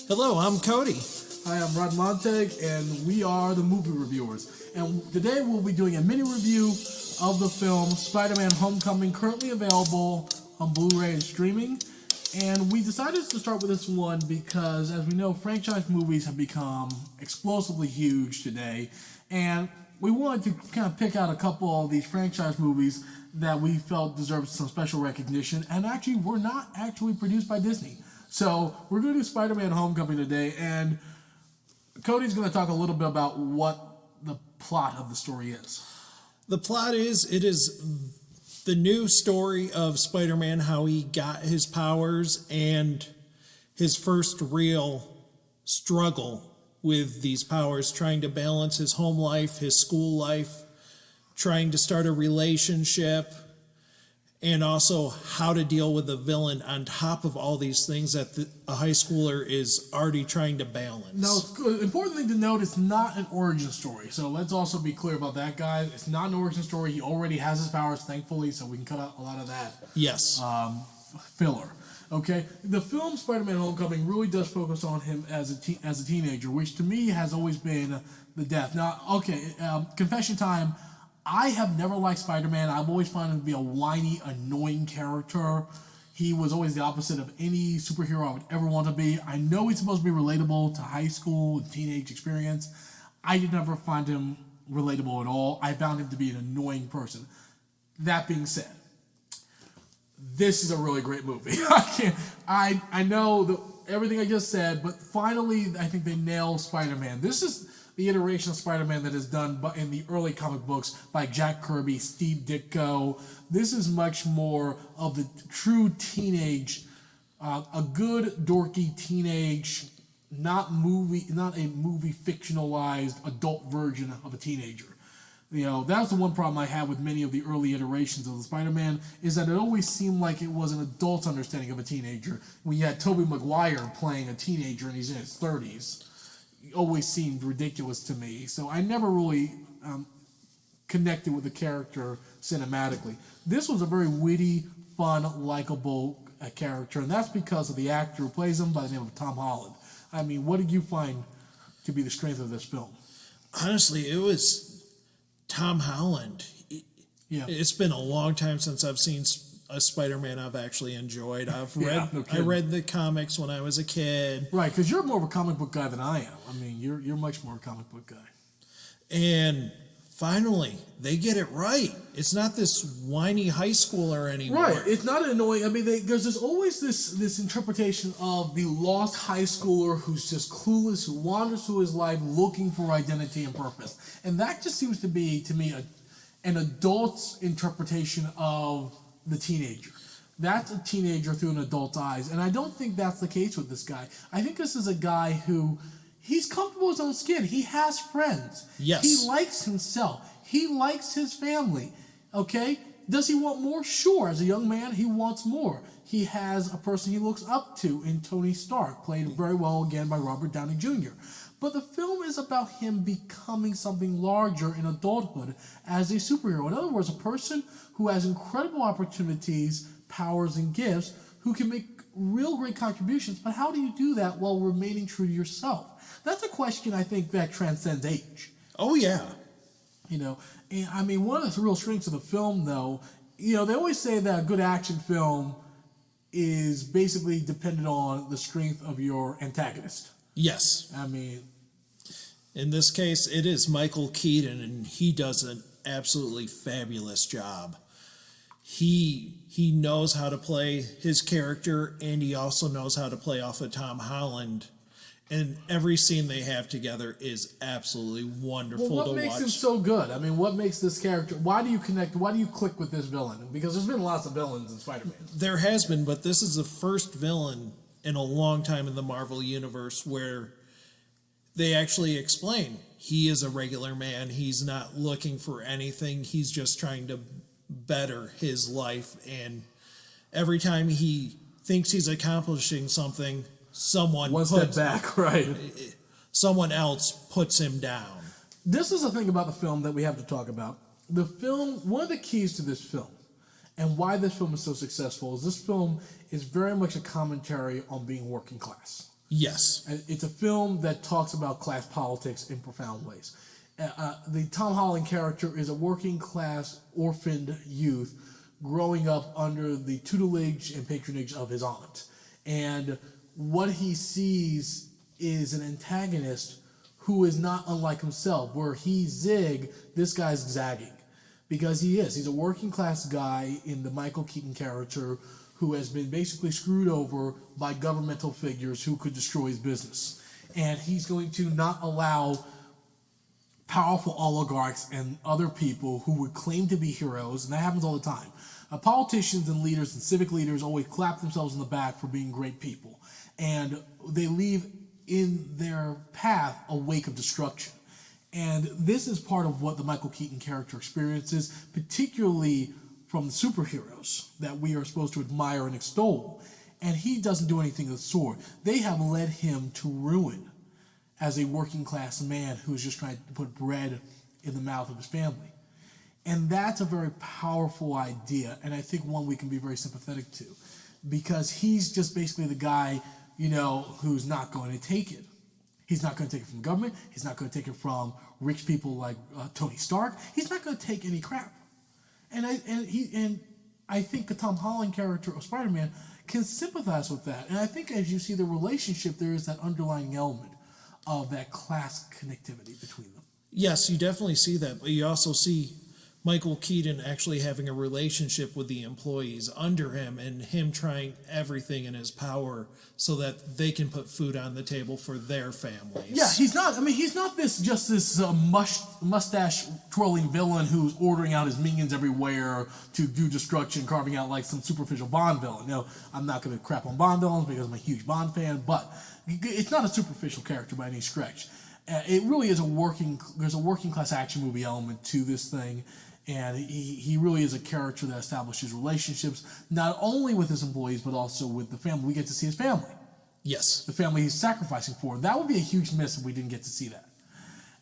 Hello, I'm Cody. Hi, I'm Rod Montag, and we are the movie reviewers. And today we'll be doing a mini review of the film Spider-Man Homecoming, currently available on Blu-ray and streaming. And we decided to start with this one because, as we know, franchise movies have become explosively huge today. And we wanted to kind of pick out a couple of these franchise movies that we felt deserved some special recognition, and actually were not actually produced by Disney. So we're going to do Spider-Man Homecoming today, and Cody's going to talk a little bit about what the plot of the story is. The plot is, it is the new story of Spider-Man, how he got his powers, and his first real struggle with these powers, trying to balance his home life, his school life, trying to start a relationship, and also how to deal with a villain on top of all these things that a high schooler is already trying to balance. Now, important thing to note, it's not an origin story. So let's also be clear about that, guys. It's not an origin story. He already has his powers, thankfully, so we can cut out a lot of that Yes. filler. Okay, the film Spider-Man Homecoming really does focus on him as a teenager, which to me has always been the death. Now, okay, confession time. I have never liked Spider-Man. I've always found him to be a whiny, annoying character. He was always the opposite of any superhero I would ever want to be. I know he's supposed to be relatable to high school and teenage experience. I did never find him relatable at all. I found him to be an annoying person. That being said, this is a really great movie. I know everything I just said, but finally I think they nailed Spider-Man. This is the iteration of Spider-Man that is done in the early comic books by Jack Kirby, Steve Ditko. This is much more of the true teenage, a good dorky teenage, not a movie fictionalized adult version of a teenager. You know, that's the one problem I have with many of the early iterations of the Spider-Man, is that it always seemed like it was an adult's understanding of a teenager. When you had Tobey Maguire playing a teenager and he's in his 30s, it always seemed ridiculous to me. So I never really connected with the character cinematically. This was a very witty, fun, likable character, and that's because of the actor who plays him by the name of Tom Holland. I mean, what did you find to be the strength of this film? Honestly, it was Tom Holland. Yeah. It's been a long time since I've seen a Spider-Man I've actually enjoyed. I read the comics when I was a kid. Right, because you're more of a comic book guy than I am. I mean, you're much more a comic book guy. And finally, they get it right. It's not this whiny high schooler anymore. Right, it's not annoying. I mean, there's always this interpretation of the lost high schooler who's just clueless, who wanders through his life looking for identity and purpose. And that just seems to be, to me, an adult's interpretation of the teenager. That's a teenager through an adult's eyes, and I don't think that's the case with this guy. I think this is a guy who, he's comfortable in his own skin. He has friends. Yes. He likes himself. He likes his family. Okay? Does he want more? Sure. As a young man, he wants more. He has a person he looks up to in Tony Stark, played very well again by Robert Downey Jr. But the film is about him becoming something larger in adulthood as a superhero. In other words, a person who has incredible opportunities, powers, and gifts, who can make real great contributions. But how do you do that while remaining true to yourself? That's a question I think that transcends age. Oh, yeah. You know, and I mean, one of the real strengths of the film, though, you know, they always say that a good action film is basically dependent on the strength of your antagonist. Yes. I mean, in this case, it is Michael Keaton, and he does an absolutely fabulous job. He knows how to play his character, and he also knows how to play off of Tom Holland. And every scene they have together is absolutely wonderful to watch. What makes him so good? I mean, what makes this character... Why do you connect... Why do you click with this villain? Because there's been lots of villains in Spider-Man. There has been, but this is the first villain in a long time in the Marvel Universe where they actually explain he is a regular man. He's not looking for anything. He's just trying to better his life. And every time he thinks he's accomplishing something... Someone else puts him down. This is the thing about the film that we have to talk about. The film, one of the keys to this film, and why this film is so successful, is this film is very much a commentary on being working class. Yes. And it's a film that talks about class politics in profound ways. The Tom Holland character is a working class orphaned youth growing up under the tutelage and patronage of his aunt. And what he sees is an antagonist who is not unlike himself. Where he zig, this guy's zagging. Because he is. He's a working class guy in the Michael Keaton character who has been basically screwed over by governmental figures who could destroy his business. And he's going to not allow powerful oligarchs and other people who would claim to be heroes, and that happens all the time. Politicians and leaders and civic leaders always clap themselves in the back for being great people. And they leave in their path a wake of destruction. And this is part of what the Michael Keaton character experiences, particularly from the superheroes that we are supposed to admire and extol. And he doesn't do anything of the sort. They have led him to ruin as a working class man who's just trying to put bread in the mouth of his family. And that's a very powerful idea, and I think one we can be very sympathetic to, because he's just basically the guy, who's not going to take it. He's not going to take it from the government. He's not going to take it from rich people like Tony Stark. He's not going to take any crap. And I think the Tom Holland character of Spider-Man can sympathize with that. And I think as you see the relationship, there is that underlying element of that class connectivity between them. Yes, you definitely see that, but you also see Michael Keaton actually having a relationship with the employees under him and him trying everything in his power so that they can put food on the table for their families. Yeah, he's not this mustache twirling villain who's ordering out his minions everywhere to do destruction, carving out like some superficial Bond villain. No, I'm not going to crap on Bond villains because I'm a huge Bond fan, but it's not a superficial character by any stretch. It really is there's a working class action movie element to this thing. And he really is a character that establishes relationships, not only with his employees, but also with the family. We get to see his family. Yes. The family he's sacrificing for. That would be a huge miss if we didn't get to see that.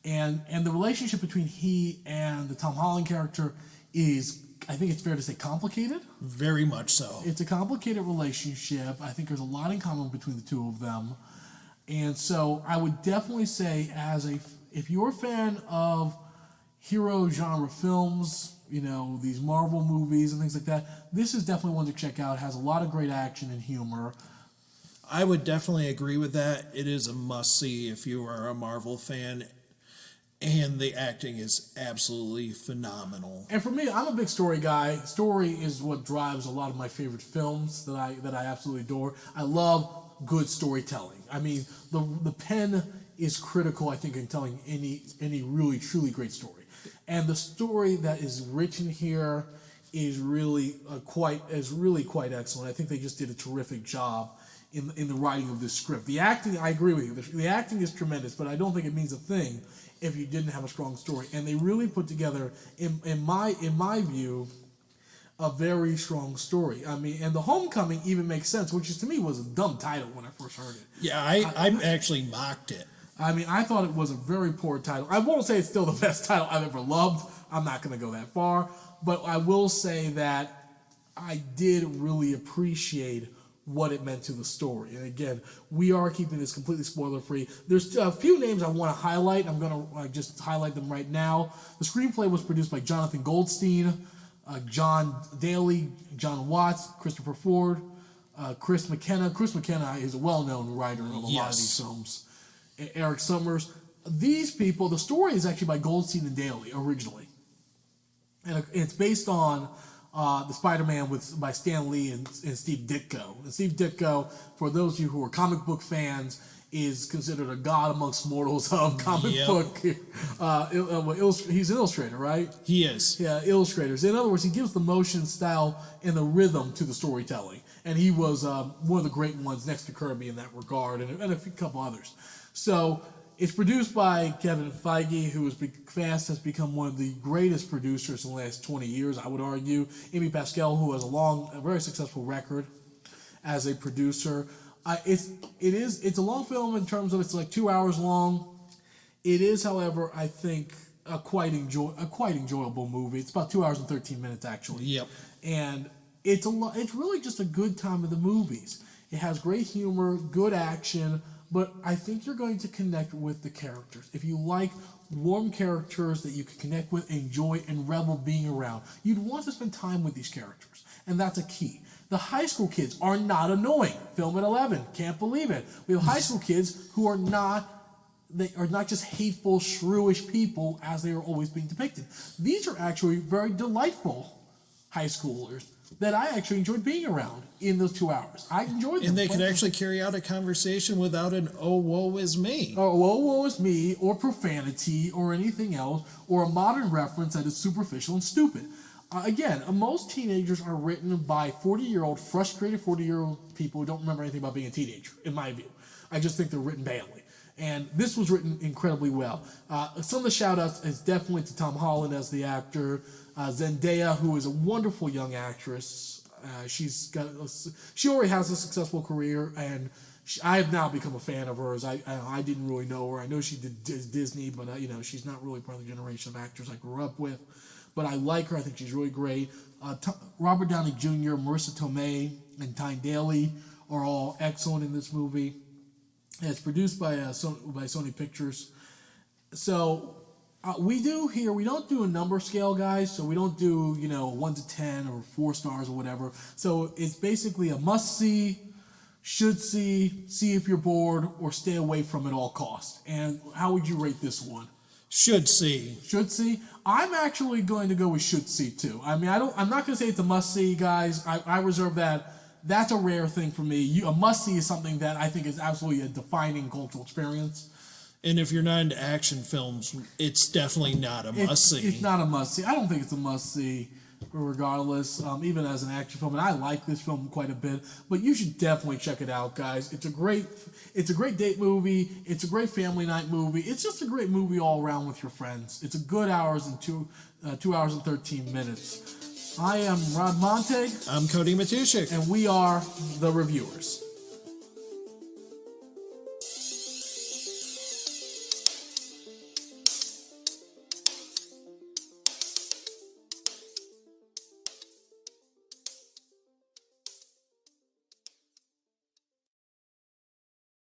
And the relationship between he and the Tom Holland character is, I think it's fair to say, complicated. Very much so. It's a complicated relationship. I think there's a lot in common between the two of them. And so I would definitely say, if you're a fan of hero genre films, these Marvel movies and things like that, this is definitely one to check out. It has a lot of great action and humor. I would definitely agree with that. It is a must-see if you are a Marvel fan, and the acting is absolutely phenomenal. And for me, I'm a big story guy. Story is what drives a lot of my favorite films that I absolutely adore. I love good storytelling. I mean, the pen is critical, I think, in telling any really, truly great story. And the story that is written here is really quite excellent. I think they just did a terrific job in the writing of this script. The acting, I agree with you. The acting is tremendous, but I don't think it means a thing if you didn't have a strong story. And they really put together, in my view, a very strong story. I mean, and the Homecoming even makes sense, which to me was a dumb title when I first heard it. Yeah, I actually mocked it. I mean, I thought it was a very poor title. I won't say it's still the best title I've ever loved. I'm not going to go that far. But I will say that I did really appreciate what it meant to the story. And again, we are keeping this completely spoiler-free. There's a few names I want to highlight. I'm going to just highlight them right now. The screenplay was produced by Jonathan Goldstein, John Daly, John Watts, Christopher Ford, Chris McKenna. Chris McKenna is a well-known writer of a lot of these films. Eric Summers. These people, the story is actually by Goldstein and Daly originally. And it's based on the Spider-Man by Stan Lee and Steve Ditko. And Steve Ditko, for those of you who are comic book fans, is considered a god amongst mortals of comic book. He's an illustrator, right? He is. Yeah, illustrators. In other words, he gives the motion, style, and the rhythm to the storytelling. And he was one of the great ones next to Kirby in that regard, and a couple others. So it's produced by Kevin Feige, who has become one of the greatest producers in the last 20 years, I would argue. Amy Pascal, who has a very successful record as a producer. It's a long film in terms of it's like 2 hours long. It is, however, I think a quite enjoyable movie. It's about 2 hours and 13 minutes actually. Yep. And it's really just a good time of the movies. It has great humor, good action, but I think you're going to connect with the characters. If you like warm characters that you can connect with, enjoy, and revel being around, you'd want to spend time with these characters, and that's a key. The high school kids are not annoying. Film at 11, can't believe it. We have high school kids who are not just hateful, shrewish people as they are always being depicted. These are actually very delightful high schoolers that I actually enjoyed being around in those 2 hours. I enjoyed them. And they could actually carry out a conversation without an "oh, woe is me." Or woe is me, or profanity, or anything else, or a modern reference that is superficial and stupid. Again, most teenagers are written by 40-year-old, frustrated 40-year-old people who don't remember anything about being a teenager, in my view. I just think they're written badly. And this was written incredibly well. Some of the shout-outs is definitely to Tom Holland as the actor, Zendaya, who is a wonderful young actress. She already has a successful career, and I have now become a fan of hers. I didn't really know her. I know she did Disney, but she's not really part of the generation of actors I grew up with. But I like her. I think she's really great. Robert Downey Jr., Marissa Tomei, and Tyne Daly are all excellent in this movie. And it's produced by Sony Pictures. So we don't do a number scale, guys. So we don't do 1 to 10 or 4 stars or whatever. So it's basically a must see, should see if you're bored, or stay away from at all costs. And how would you rate this one? Should see. Should see. I'm actually going to go with should see too. I mean, I'm not going to say it's a must see, guys. I reserve that. That's a rare thing for me. A must see is something that I think is absolutely a defining cultural experience. And if you're not into action films, it's definitely not a must see. It's not a must see. I don't think it's a must see, regardless. Even as an action film, and I like this film quite a bit. But you should definitely check it out, guys. It's a great date movie. It's a great family night movie. It's just a great movie all around with your friends. It's a good 2 hours and 13 minutes. I am Rod Montague. I'm Cody Matushik. And we are The Reviewers.